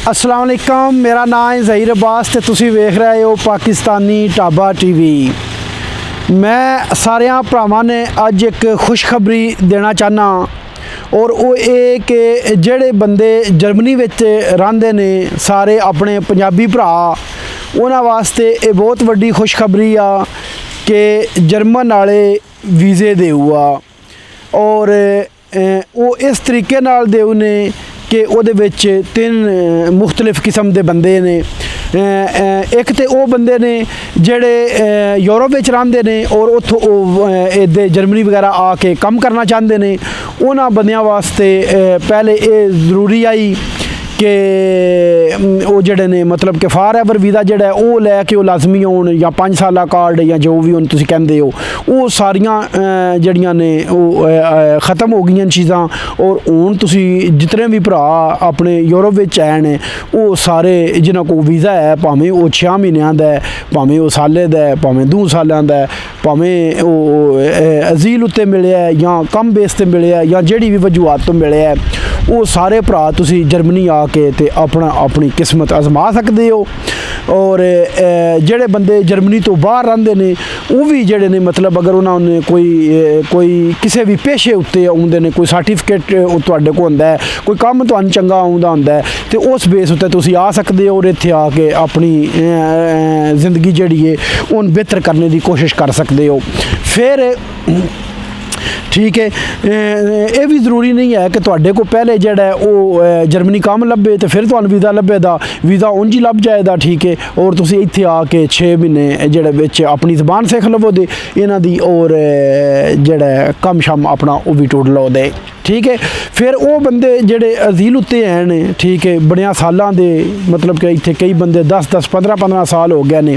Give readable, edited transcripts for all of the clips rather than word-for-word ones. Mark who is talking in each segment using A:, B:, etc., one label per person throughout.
A: अस्सलाम वालेकुम, मेरा नाम है ज़हीर अब्बास ते तुसी वेख रहे हो पाकिस्तानी ढाबा टीवी। मैं सारियां भरावां ने अज एक खुशखबरी देना चाहना और वो ये कि जेड़े बंदे जर्मनी विच रहिंदे ने सारे अपने पंजाबी भरा उन्हां वास्ते ये बहुत वड्डी खुशखबरी आ कि जर्मन वाले वीज़े देऊ आ और वो इस तरीके नाल देऊ ने कि उहदे विच तीन मुख्तलिफ किस्म के बंदे ने। एक तो वो बंदे ने जेड़े यूरोप विच रहिंदे ने और उत्थों इधर जर्मनी वगैरह आके कम करना चाहते हैं। उन्हां बंदियां वास्ते पहले ये जरूरी आई कि वो जड़े ने मतलब कि फॉर एवर वीज़ा जोड़ा है वो लैके वो लाजमी होन या 5 साला कार्ड या जो भी तुम कहते हो वो सारियां जड़ियां ने वो ख़त्म हो गई चीज़ां। और हुण तुसी जितने भी भरा अपने यूरोप विच आए ने वो सारे जिन्हां को वीज़ा है भावें वो 6 महीनों का है, भावें वो साले का है, भावें 2 सालों का है, भावें वो अजील उत्ते मिले है या कम बेस ते मिले है या जिहड़ी भी वजूहात तो मिले है, वो सारे भरा तुसी जर्मनी आके ते अपनी किस्मत आजमा सकते हो। और जेड़े बंदे जर्मनी तो बाहर रहिंदे ने वो भी जेड़े ने मतलब अगर उन्होंने कोई किसी भी पेशे उत्ते आउंदे ने, कोई सर्टिफिकेट तुहाडे कोल हुंदा है, कोई काम तुहानूं चंगा आउंदा हुंदा है ते उस बेस उत्ते तुसीं आ सकदे हो और इत्थे आके अपनी जिंदगी जेहड़ी है उन बेहतर करने की कोशिश कर सकते हो। फिर ठीक है, ये भी जरूरी नहीं है कि तुहाडे को पहले जेड़ा है वो जर्मनी काम लभे तो फिर तुहानूं वीज़ा लभेगा, वीज़ा उंज ही लभ जाएगा। ठीक है, और तुसीं इत्थे आके 6 महीने जेड़े विच अपनी ज़बान सीख लवो दे इन्हां दी और जेड़ा कम शम अपना वो भी टुट लो दे। ठीक है, फिर वो बंदे जेड़े अजील उत्ते हैं, ठीक है, बड़ियां सालां दे मतलब कि इत्थे कई बंदे 10-10 15-15 साल हो गए ने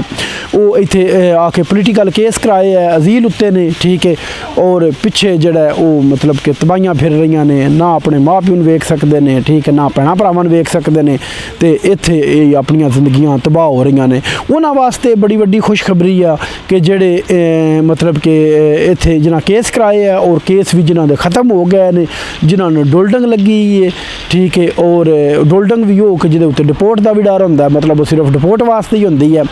A: वो इत्थे आके पोलिटिकल केस कराए है अजील उत्ते ने। ठीक है, और पिछे जेड़ा वो मतलब कि तबाहियां फिर रही ने, ना अपने माँ प्यो नूं वेख सकते हैं, ठीक है, ना भैणां भरावां नूं वेख सकते हैं ते इत्थे अपनियां जिंदगियां तबाह हो रही ने। उन्हां वास्ते बड़ी वड्डी खुशखबरी आ कि जेड़े मतलब कि इत्थे जिन्हां केस कराए है और केस भी जिन्हां दे ख़त्म हो गए ने, जिन्हां नूं डोलडंग लगी है। ठीक है, और डोलडंग भी हो कि जिहदे उत्ते डिपोर्ट का भी डर हुंदा, मतलब वो सिर्फ डिपोर्ट वास्ते ही हुंदी है।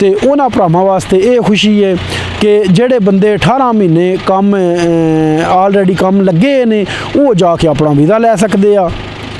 A: तो उन्हां भरावां वास्ते ये खुशी है कि जेड़े बंदे 18 महीने कम ऑलरेडी कम लगे ने वो जाके अपना वीज़ा लै सकते आ।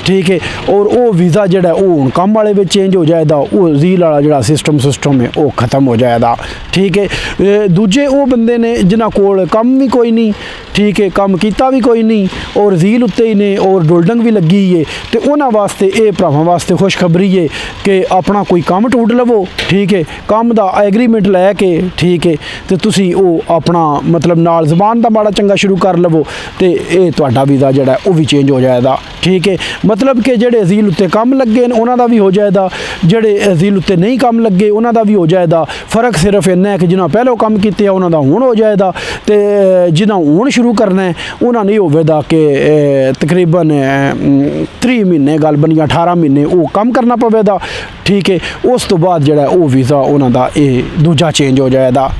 A: ठीक है, और वो वीज़ा जोड़ा वो हुण कम वाले में चेंज हो जाएगा, वो झील वाला जो सिस्टम है वो ख़त्म हो जाएगा। ठीक है, दूजे वो बंदे ने जिन्हां कोल कम भी कोई नहीं, ठीक है, कम किया भी कोई नहीं और झील उत्ते ही ने और डोलडंग भी लगी है, तो उन्हां वास्ते ये भरावां वास्ते खुशखबरी है कि अपना कोई काम टूट लवो। ठीक है, काम का एग्रीमेंट लैके, ठीक है, तो तुसी वो अपना मतलब नाल ज़बान का माड़ा चंगा शुरू कर लवो तो ये तुहाडा वीज़ा जोड़ा वो भी चेंज हो जाएगा। ठीक है, मतलब कि जेड़े अजील उत्ते कम लगे उन्हां दा भी हो जाएगा, जेड़े अजील उत्ते नहीं कम लगे उन्हां दा भी हो जाएगा। फ़र्क सिर्फ इन्ना है कि जिन्हां पहलों कम किए उन्हां दा हुण हो जाएगा तो जिन्हां हुण शुरू करना है उन्हां नहीं होवेगा कि तकरीबन 3 महीने गल बनी 18 महीने वो कम करना पवेगा। ठीक है, उस तो बाद जोड़ा वो वीज़ा उन्हां दा दूजा चेंज हो जाएगा।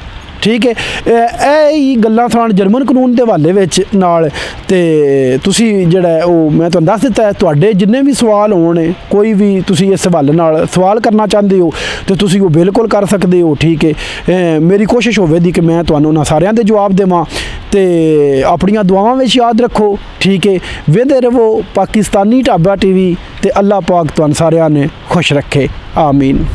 A: ठीक है, यही गल्लां सन जर्मन कानून के हवाले विच नाल ते तुसी जेड़ा वो मैं तुहानूं दस दिता है। तुहाडे जिन्ने भी सवाल होने कोई भी तुसी इस हवाले नाल सवाल करना चाहते हो तो तुसी वो बिल्कुल कर सकते हो। ठीक है, मेरी कोशिश होवेगी कि मैं तुहानूं उन्हां सारियां दे जवाब देवां ते अपनियां दुआवां विच याद रखो। ठीक है, वेंदे रहो पाकिस्तानी ढाबा टीवी ते अल्लाह पाक तुहानूं सारियां ने खुश रखे। आमीन।